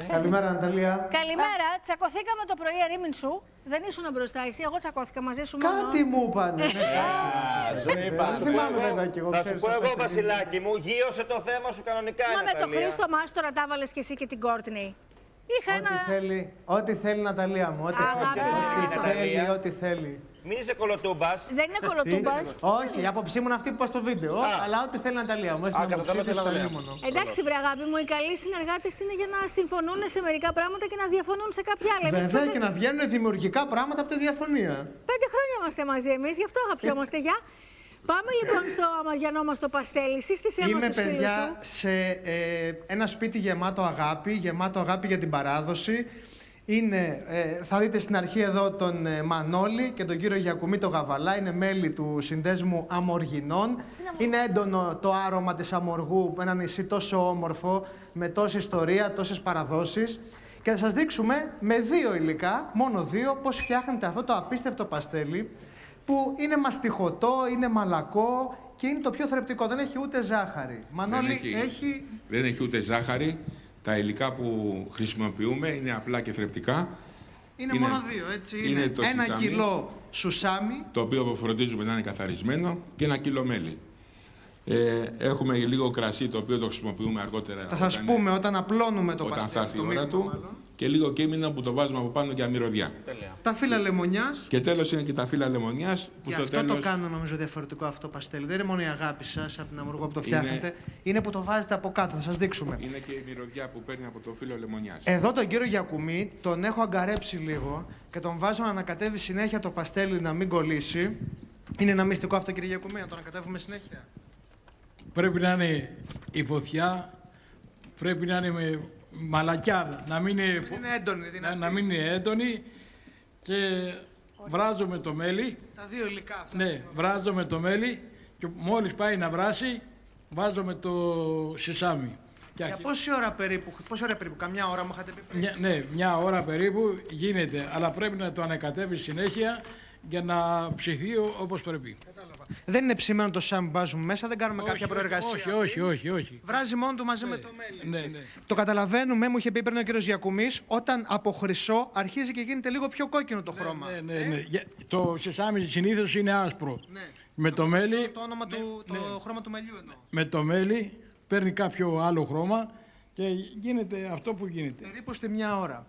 Καλημέρα, Ναταλία. Καλημέρα. Τσακωθήκαμε το πρωί, ερήμην σου. Δεν ήσουν μπροστά εσύ. Εγώ τσακώθηκα μαζί σου μόνο. Κάτι μου είπανε. Σου είπα. Θα σου πω εγώ, Βασιλάκι μου, γύρωσε το θέμα σου κανονικά. Μα με τον Χρήστο Μάστορα τα βάλες και εσύ και την Κόρτνη. Είχα Ό,τι θέλει, Ναταλία μου. Ό,τι θέλει. Μην είσαι κολοτούμπας. Δεν είναι κολοτούμπας. Όχι, η άποψή μου είναι αυτή που είπα στο βίντεο. Αλλά ό,τι θέλει, Ναταλία μου. Εντάξει, βρε αγάπη μου, οι καλοί συνεργάτες είναι για να συμφωνούν σε μερικά πράγματα και να διαφωνούν σε κάποια άλλα. Βέβαια και να βγαίνουν δημιουργικά πράγματα από τη διαφωνία. 5 χρόνια είμαστε μαζί εμείς, γι' αυτό αγαπιόμαστε. Γεια. Πάμε λοιπόν στο αμαριανό μας το παστέλι. Εσείς τι έμαθες στους φίλους σου? Είμαι, παιδιά, σε ένα σπίτι γεμάτο αγάπη για την παράδοση. Θα δείτε στην αρχή εδώ τον Μανώλη και τον κύριο Γιακουμή το Γαβαλά. Είναι μέλη του Συνδέσμου Αμοργινών. Είναι έντονο το άρωμα της Αμοργού, ένα νησί τόσο όμορφο, με τόση ιστορία, τόσες παραδόσεις. Και θα σας δείξουμε με 2 υλικά, μόνο 2, πώς φτιάχνετε αυτό το απίστευτο παστέλι, που είναι μαστιχωτό, είναι μαλακό και είναι το πιο θρεπτικό. Δεν έχει ούτε ζάχαρη. Μανώλη, δεν έχει ούτε ζάχαρη. Τα υλικά που χρησιμοποιούμε είναι απλά και θρεπτικά. Είναι μόνο 2, έτσι. Είναι 1 κιλό σουσάμι. Το οποίο φροντίζουμε να είναι καθαρισμένο και 1 κιλό μέλι. Έχουμε λίγο κρασί, το οποίο το χρησιμοποιούμε αργότερα. Θα σας πούμε όταν απλώνουμε το παστέλι. Όταν θα έρθει η ώρα του. Και λίγο κίμινα που το βάζουμε από πάνω για μυρωδιά. Τα φύλλα λεμονιάς. Και τέλος είναι και τα φύλλα λεμονιάς. Γι' αυτό το κάνω νομίζω διαφορετικό αυτό το παστέλι. Δεν είναι μόνο η αγάπη σας από την Αμοργό που το φτιάχνετε. Είναι που το βάζετε από κάτω. Θα σας δείξουμε. Είναι και η μυρωδιά που παίρνει από το φύλλο λεμονιάς. Εδώ τον κύριο Γιακουμή τον έχω αγκαρέψει λίγο και τον βάζω να ανακατεύει συνέχεια το παστέλι να μην κολλήσει. Είναι ένα μυστικό αυτό, κύριε Γιακουμή, να το ανακατεύουμε συνέχεια. Πρέπει να είναι η φωτιά, πρέπει να είναι με μαλακιά, να μην είναι έντονη, να μην είναι έντονη και βράζουμε το μέλι. Τα 2 υλικά αυτά. Ναι, βράζουμε το μέλι και μόλις πάει να βράσει, βάζουμε το σισάμι. Για πόση ώρα περίπου, καμιά ώρα μου είχατε πει πριν? Ναι, 1 ώρα περίπου γίνεται, αλλά πρέπει να το ανακατεύει συνέχεια για να ψηθεί όπως πρέπει. Κατάλαβα. Δεν είναι ψημένο το σάμι που βάζουμε μέσα, δεν κάνουμε κάποια προεργασία. Όχι. Βράζει μόνο του μαζί με το μέλι. Ναι. Το καταλαβαίνουμε, μου είχε πει πριν ο κύριος Γιακουμής, όταν από χρυσό αρχίζει και γίνεται λίγο πιο κόκκινο το χρώμα. Ναι. Το σεσάμι συνήθως είναι άσπρο. Ναι. Με το μέλι. Το όνομα το χρώμα του μελιού εννοώ. Με το μέλι παίρνει κάποιο άλλο χρώμα και γίνεται αυτό που γίνεται. Περίπου στη 1 ώρα.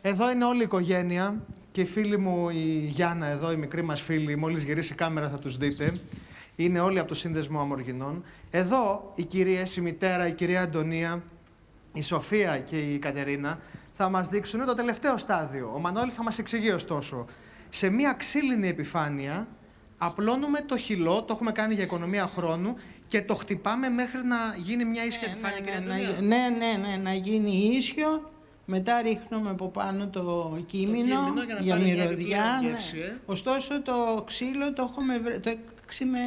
Εδώ είναι όλη η οικογένεια και η φίλη μου η Γιάννα εδώ, η μικρή μας φίλη, μόλις γυρίσει η κάμερα θα τους δείτε. Είναι όλοι από το Σύνδεσμο Αμοργινών. Εδώ οι κυρίες, η μητέρα, η κυρία Αντωνία, η Σοφία και η Κατερίνα θα μας δείξουν το τελευταίο στάδιο. Ο Μανώλης θα μας εξηγεί ωστόσο. Σε μια ξύλινη επιφάνεια απλώνουμε το χυλό, το έχουμε κάνει για οικονομία χρόνου και το χτυπάμε μέχρι να γίνει μια ίσια επιφάνεια. Ναι, να γίνει ίσιο. Μετά ρίχνουμε από πάνω το κείμενο για μυρωδιά. Ωστόσο το ξύλο το έχουμε βρέξει με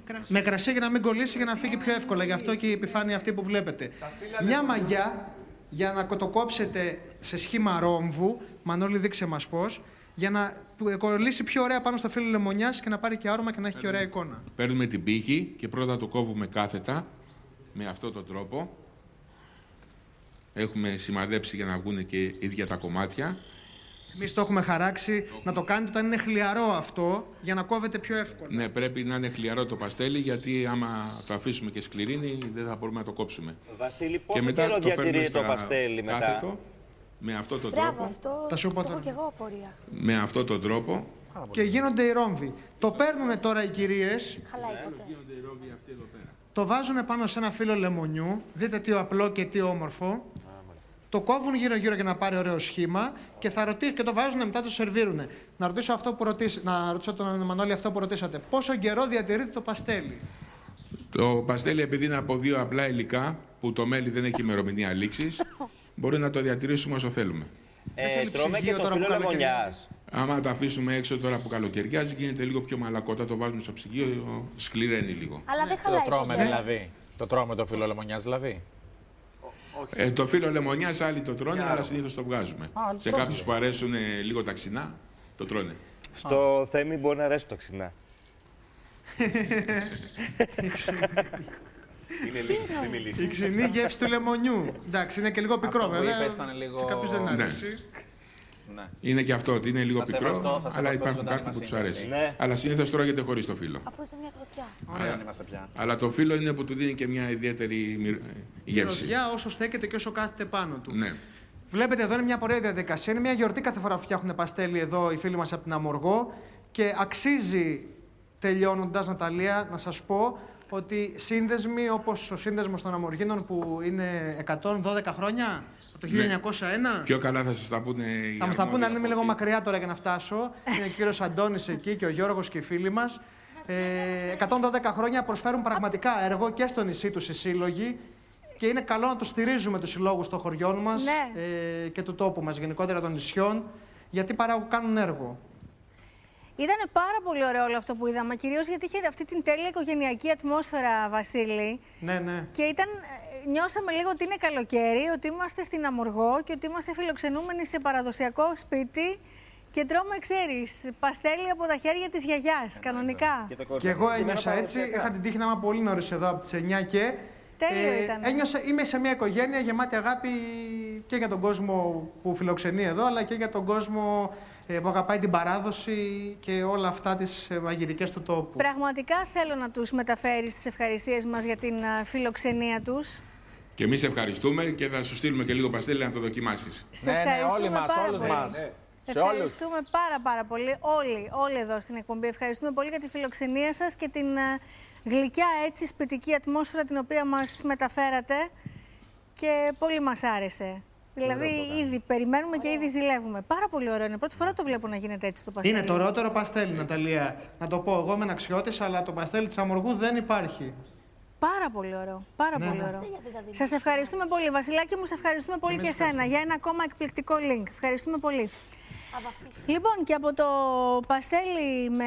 κρασί. Με κρασί για να μην κολλήσει, για να φύγει πιο εύκολα. Γι' αυτό και η επιφάνεια αυτή που βλέπετε. Μια μαγιά για να το κόψετε σε σχήμα ρόμβου. Μανώλη, δείξε μας πώς. Για να κολλήσει πιο ωραία πάνω στο φύλλο λεμονιάς και να πάρει και άρωμα και να έχει και ωραία εικόνα. Παίρνουμε την πύχη και πρώτα το κόβουμε κάθετα με αυτόν τον τρόπο. Έχουμε σημαδέψει για να βγουν και ίδια τα κομμάτια. Εμείς το έχουμε χαράξει να το κάνετε όταν είναι χλιαρό αυτό, για να κόβετε πιο εύκολα. Ναι, πρέπει να είναι χλιαρό το παστέλι, γιατί άμα το αφήσουμε και σκληρίνει, δεν θα μπορούμε να το κόψουμε. Βασίλη, πόσο καιρό διατηρεί το παστέλι μετά? Κάθετο, με αυτόν τον τρόπο. Αυτό θα σου πω το έχω και εγώ απορία. Με αυτόν τον τρόπο. Και γίνονται οι ρόμβοι. Το παίρνουν τώρα οι κυρίες. Χαλάει ποτέ. Γίνονται οι ρόμβοι αυτοί εδώ πέρα. Το βάζουν πάνω σε ένα φύλλο λεμονιού. Δείτε τι απλό και τι όμορφο. Το κόβουν γύρω-γύρω για να πάρει ωραίο σχήμα και θα ρωτήσει και το βάζουν μετά το σερβίρουν. Να ρωτήσω τον Μανώλη αυτό που ρωτήσατε. Πόσο καιρό διατηρείται το παστέλι? Το παστέλι, επειδή είναι από 2 απλά υλικά, που το μέλι δεν έχει ημερομηνία λήξης, μπορεί να το διατηρήσουμε όσο θέλουμε. Τρώμε και το φύλλο λεμονιάς. Άμα το αφήσουμε έξω τώρα που καλοκαιριάζει, γίνεται λίγο πιο μαλακό. Όταν το βάζουμε στο ψυγείο, σκληραίνει λίγο. Αλλά δεν χαλάει. Το τρώμε δηλαδή. Το τρώμε το φύλλο λεμονιάς δηλαδή. Το φύλλο λεμονιάς άλλοι το τρώνε, αλλά συνήθως το βγάζουμε. Σε κάποιους που αρέσουν λίγο τα ξινά, το τρώνε. Στο Θέμη μπορεί να αρέσει το ξινά. Η ξινή γεύση του λεμονιού. Εντάξει, είναι και λίγο πικρό Αυτό που βέβαια. είπες ήταν λίγο- Σε κάποιους δεν Ναι. αρέσει. Ναι. Είναι και αυτό ότι είναι λίγο Θα πικρό, σεβαστώ, θα αλλά σεβαστώ υπάρχουν ζωντανή κάποιοι που μας του αρέσει. σύνδεση. Ναι. Αλλά συνήθως τρώγεται χωρίς το φύλλο. Αφού είστε μια γροθιά. Ωραία, είμαστε πια. Αλλά το φύλλο είναι που του δίνει και μια ιδιαίτερη γεύση. Μυρωδιά όσο στέκεται και όσο κάθεται πάνω του. Ναι. Βλέπετε εδώ είναι μια ωραία διαδικασία. Είναι μια γιορτή κάθε φορά που φτιάχνουν παστέλι εδώ οι φίλοι μας από την Αμοργό. Και αξίζει, τελειώνοντας, Ναταλία, να σας πω ότι σύνδεσμοι όπως ο σύνδεσμος των Αμοργίνων που είναι 112 χρόνια, από το 1901. Πιο καλά θα σας τα πούνε οι Θα μας τα πούνε, αν είμαι αρμόδιοι λίγο από μακριά τώρα για να φτάσω. Είναι ο κύριος Αντώνης εκεί και ο Γιώργος και οι φίλοι μας. 112 χρόνια προσφέρουν πραγματικά έργο και στο νησί τους οι σύλλογοι. Και είναι καλό να τους στηρίζουμε τους συλλόγους των χωριών μας Ναι. και του τόπου μας, γενικότερα των νησιών, γιατί κάνουν έργο. Ήταν πάρα πολύ ωραίο όλο αυτό που είδαμε, κυρίως γιατί είχε αυτή την τέλεια οικογενειακή ατμόσφαιρα, Βασίλη. Ναι, ναι. Και νιώσαμε λίγο ότι είναι καλοκαίρι, ότι είμαστε στην Αμοργό και ότι είμαστε φιλοξενούμενοι σε παραδοσιακό σπίτι και τρώμε, ξέρεις, παστέλι από τα χέρια της γιαγιάς, κανονικά. Και εγώ ένιωσα έτσι, είχα την τύχη να είμαι πολύ νωρίς εδώ από τις 9 και... Τέλειο ήταν. Είμαι σε μια οικογένεια γεμάτη αγάπη και για τον κόσμο που φιλοξενεί εδώ, αλλά και για τον κόσμο που αγαπάει την παράδοση και όλα αυτά τις μαγειρικές του τόπου. Πραγματικά θέλω να τους μεταφέρεις τις ευχαριστίες μας για την φιλοξενία τους. Και εμείς ευχαριστούμε και θα σου στείλουμε και λίγο παστέλι να το δοκιμάσεις. Σε Ναι, ναι, ευχαριστούμε όλοι μας, πάρα όλους πολύ. μας. Σε όλους. Ευχαριστούμε πάρα πολύ, όλοι εδώ στην εκπομπή. Ευχαριστούμε πολύ για τη φιλοξενία σας και την γλυκιά έτσι σπιτική ατμόσφαιρα την οποία μας μεταφέρατε και πολύ μας άρεσε. Δηλαδή, ήδη περιμένουμε και ήδη ζηλεύουμε. Πάρα πολύ ωραίο είναι. Πρώτη φορά το βλέπω να γίνεται έτσι το παστέλι. Είναι το ωραιότερο παστέλι, Ναταλία. Να το πω, εγώ είμαι αξιώτης, αλλά το παστέλι της Αμοργού δεν υπάρχει. Πάρα πολύ ωραίο. Πάρα πολύ ωραίο. Σας ευχαριστούμε πολύ. Βασιλάκη μου, σε ευχαριστούμε πολύ και εσένα για ένα ακόμα εκπληκτικό link. Ευχαριστούμε πολύ. Λοιπόν, και από το παστέλι με